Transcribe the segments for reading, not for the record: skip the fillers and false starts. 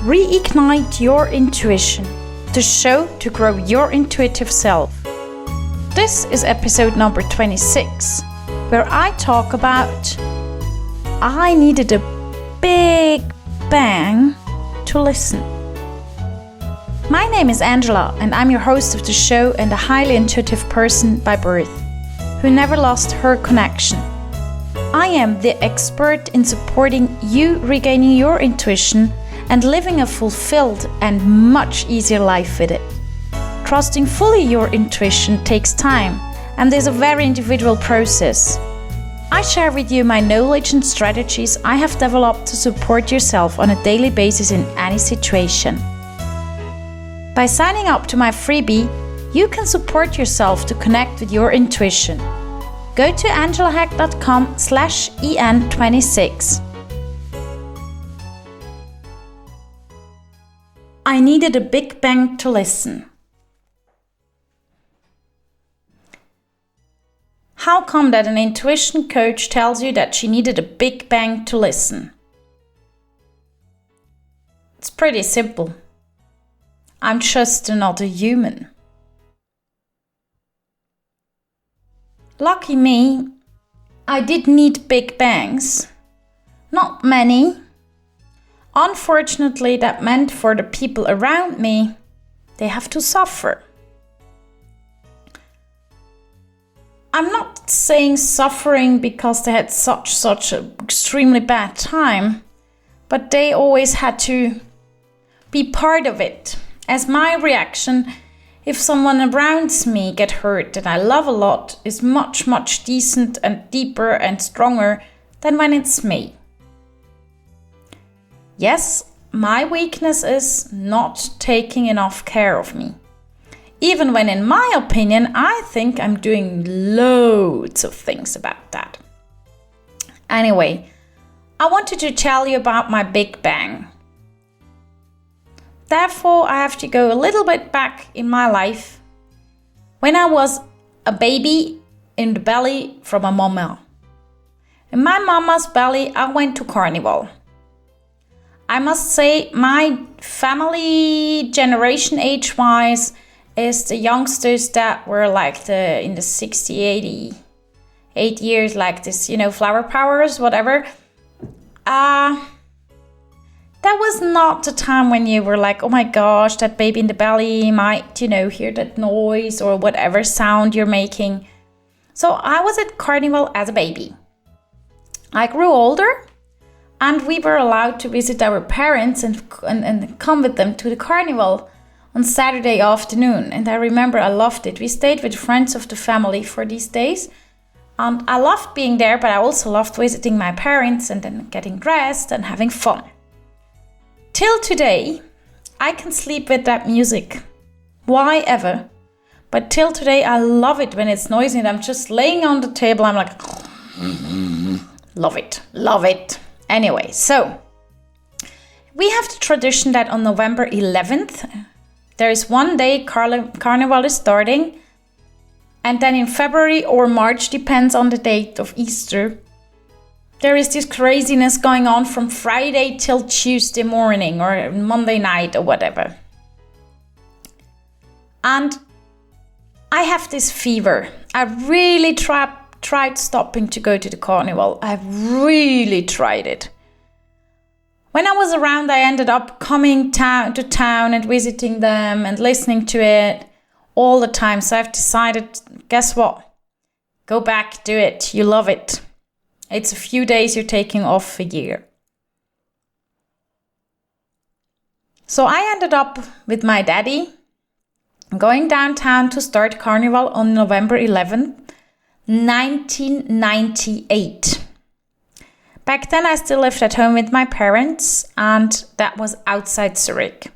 Reignite your intuition, the show to grow your intuitive self. This is episode number 26, where I talk about I needed a big bang to listen. My name is Angela, and I'm your host of the show and a highly intuitive person by birth, who never lost her connection. I am the expert in supporting you regaining your intuition and living a fulfilled and much easier life with it. Trusting fully your intuition takes time and is a very individual process. I share with you my knowledge and strategies I have developed to support yourself on a daily basis in any situation. By signing up to my freebie, you can support yourself to connect with your intuition. Go to angelahack.com/en26. I needed a big bang to listen. How come that an intuition coach tells you that she needed a big bang to listen? It's pretty simple. I'm just another human. Lucky me, I did need big bangs. Not many. Unfortunately, that meant for the people around me, they have to suffer. I'm not saying suffering because they had such an extremely bad time, but they always had to be part of it. As my reaction, if someone around me get hurt that I love a lot, is much decent and deeper and stronger than when it's me. Yes, my weakness is not taking enough care of me. Even when, in my opinion, I think I'm doing loads of things about that. Anyway, I wanted to tell you about my big bang. Therefore, I have to go a little bit back in my life when I was a baby in the belly from a mama. In my mama's belly, I went to carnival. I must say my family generation age-wise is the youngsters that were like in the 60, 88 years, like this, flower powers, whatever. That was not the time when you were like, oh my gosh, that baby in the belly might, hear that noise or whatever sound you're making. So I was at carnival as a baby. I grew older and we were allowed to visit our parents and come with them to the carnival on Saturday afternoon. And I remember I loved it. We stayed with friends of the family for these days. And I loved being there, but I also loved visiting my parents and then getting dressed and having fun. Till today, I can sleep with that music. Why ever? But till today, I love it when it's noisy and I'm just laying on the table. I'm like, love it. Anyway, so we have the tradition that on November 11th, there is one day Carnival is starting. And then in February or March, depends on the date of Easter, there is this craziness going on from Friday till Tuesday morning or Monday night or whatever. And I have this fever. I really tried stopping to go to the carnival. I really tried it. When I was around, I ended up coming to town and visiting them and listening to it all the time. So I've decided, guess what? Go back, do it. You love it. It's a few days you're taking off a year. So I ended up with my daddy going downtown to start Carnival on November 11th, 1998. Back then I still lived at home with my parents and that was outside Zurich.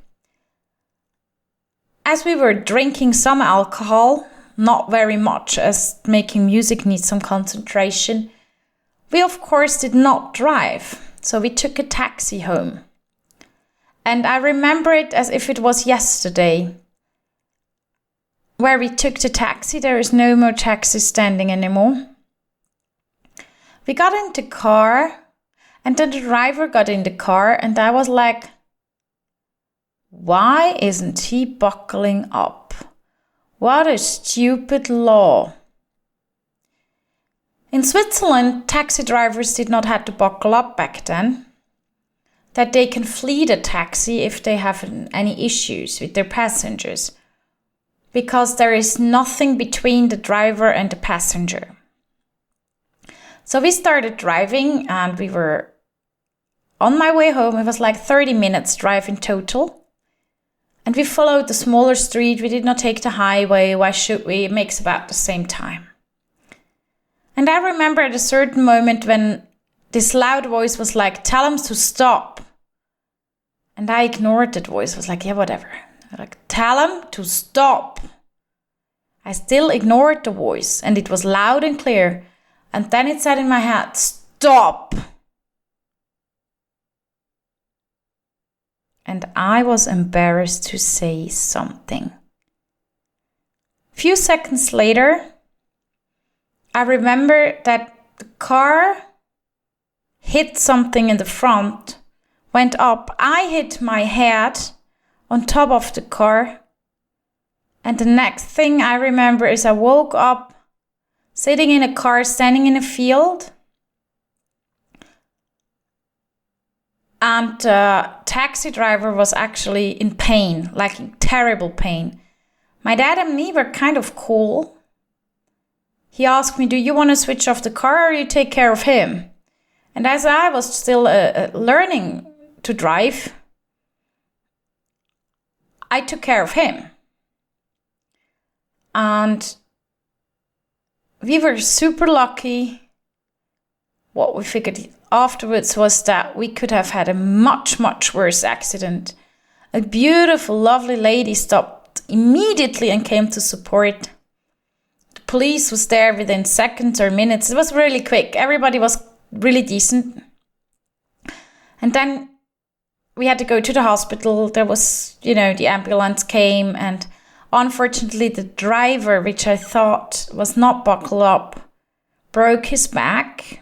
As we were drinking some alcohol, not very much as making music needs some concentration, we of course did not drive, so we took a taxi home. And I remember it as if it was yesterday. Where we took the taxi, there is no more taxi standing anymore. We got in the car, and then the driver got in the car, and I was like, Why isn't he buckling up? What a stupid law. In Switzerland, taxi drivers did not have to buckle up back then. That they can flee the taxi if they have any issues with their passengers, because there is nothing between the driver and the passenger. So we started driving and we were on my way home. It was like 30 minutes drive in total. And we followed the smaller street. We did not take the highway. Why should we? It makes about the same time. And I remember at a certain moment when this loud voice was like, tell him to stop. And I ignored that voice. I was like, yeah, whatever. Like, tell him to stop. I still ignored the voice and it was loud and clear. And then it said in my head, stop. And I was embarrassed to say something. A few seconds later, I remember that the car hit something in the front, went up. I hit my head on top of the car. And the next thing I remember is I woke up sitting in a car, standing in a field. And the taxi driver was actually in pain, like in terrible pain. My dad and me were kind of cool. He asked me, do you want to switch off the car or you take care of him? And as I was still learning to drive, I took care of him. And we were super lucky. What we figured afterwards was that we could have had a much, much worse accident. A beautiful, lovely lady stopped immediately and came to support. The police was there within seconds or minutes. It was really quick. Everybody was really decent. And then we had to go to the hospital. There was, the ambulance came, and unfortunately the driver, which I thought was not buckled up, broke his back.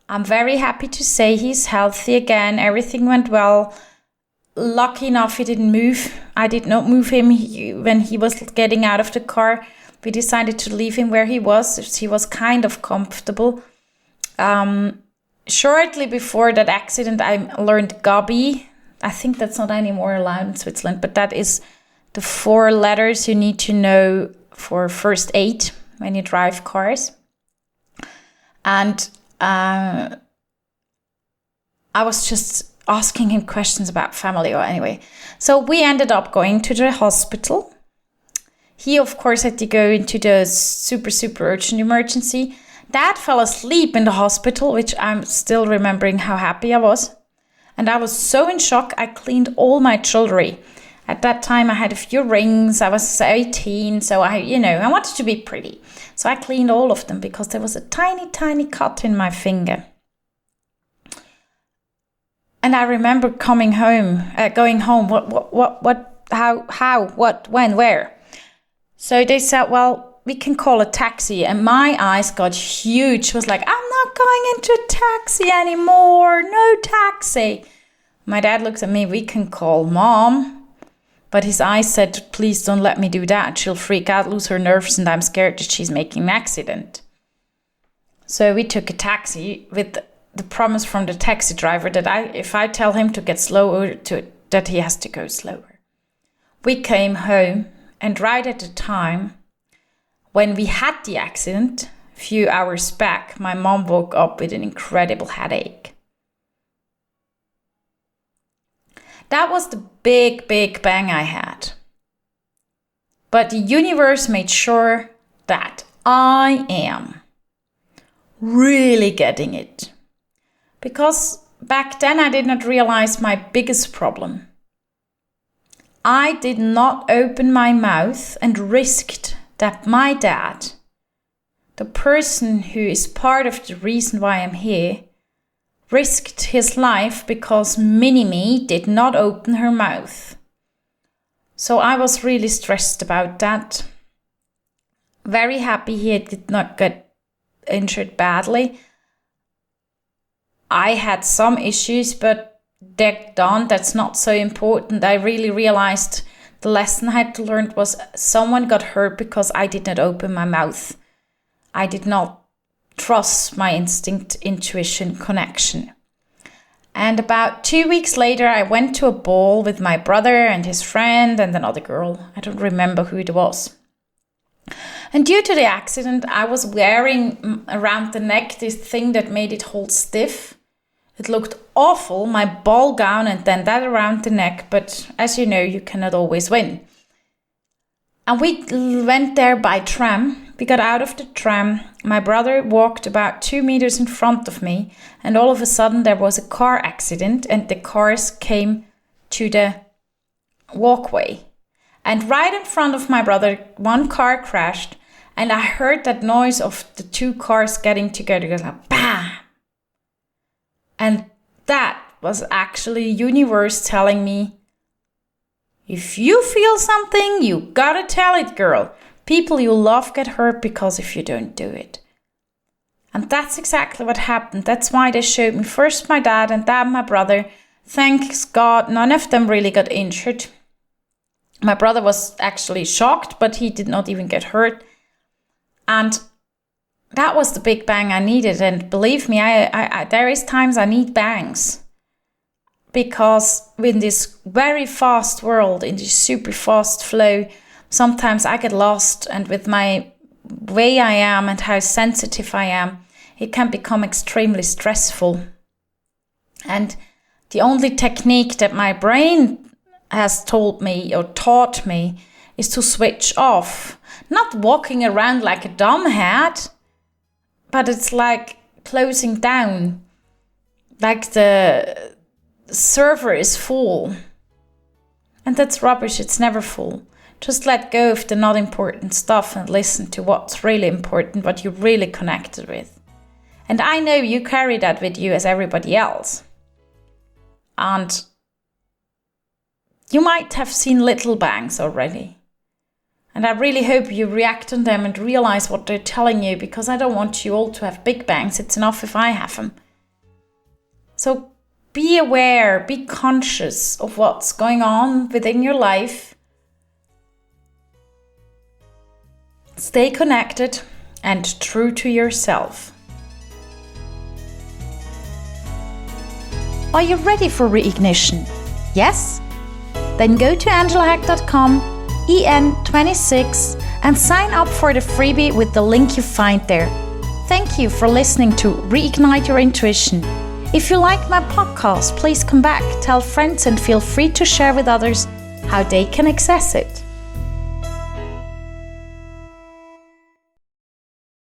I'm very happy to say he's healthy again. Everything went well. Lucky enough, he didn't move. I did not move him when he was getting out of the car. We decided to leave him where he was. He was kind of comfortable. Shortly before that accident, I learned Gabi. I think that's not anymore allowed in Switzerland, but that is the 4 letters you need to know for first aid when you drive cars. And I was just asking him questions about family or anyway. So we ended up going to the hospital. He, of course, had to go into the super, super urgent emergency. Dad fell asleep in the hospital, which I'm still remembering how happy I was. And I was so in shock, I cleaned all my jewelry. At that time, I had a few rings. I was 18, so I wanted to be pretty. So I cleaned all of them because there was a tiny, tiny cut in my finger. And I remember going home. What, when, where? So they said, well, we can call a taxi. And my eyes got huge. It was like, I'm not going into a taxi anymore. No taxi. My dad looked at me, we can call Mom. But his eyes said, please don't let me do that. She'll freak out, lose her nerves, and I'm scared that she's making an accident. So we took a taxi with the promise from the taxi driver that if I tell him to get slower, that he has to go slower. We came home, and right at the time when we had the accident, a few hours back, my mom woke up with an incredible headache. That was the big, big bang I had. But the universe made sure that I am really getting it. Because back then I did not realize my biggest problem. I did not open my mouth and risked that my dad, the person who is part of the reason why I'm here, risked his life because Mini-Me did not open her mouth. So I was really stressed about that. Very happy he did not get injured badly. I had some issues, but decked on, that's not so important. I really realized the lesson I had to learn was someone got hurt because I did not open my mouth. I did not trust my instinct, intuition, connection. And about 2 weeks later, I went to a ball with my brother and his friend and another girl. I don't remember who it was. And due to the accident, I was wearing around the neck this thing that made it hold stiff. It looked awful, my ball gown and then that around the neck, but as you know, you cannot always win. And we went there by tram. We got out of the tram. My brother walked about 2 meters in front of me, and all of a sudden there was a car accident and the cars came to the walkway. And right in front of my brother, one car crashed, and I heard that noise of the two cars getting together. It was like, bam! And that was actually universe telling me, if you feel something, you gotta tell it, girl. People you love get hurt because if you don't do it. And that's exactly what happened. That's why they showed me first my dad and then my brother. Thanks God, none of them really got injured. My brother was actually shocked, but he did not even get hurt. And that was the big bang I needed. And believe me, I there is times I need bangs. Because in this very fast world, in this super fast flow, sometimes I get lost. And with my way I am and how sensitive I am, it can become extremely stressful. And the only technique that my brain has told me or taught me is to switch off. Not walking around like a dumbhead, but it's like closing down. Like the server is full. And that's rubbish, it's never full. Just let go of the not important stuff and listen to what's really important, what you're really connected with. And I know you carry that with you as everybody else. And you might have seen little bangs already. And I really hope you react on them and realize what they're telling you, because I don't want you all to have big bangs. It's enough if I have them. So be aware, be conscious of what's going on within your life. Stay connected and true to yourself. Are you ready for reignition? Yes? Then go to angelahack.com, EN26, and sign up for the freebie with the link you find there. Thank you for listening to Reignite Your Intuition. If you like my podcast, please come back, tell friends, and feel free to share with others how they can access it.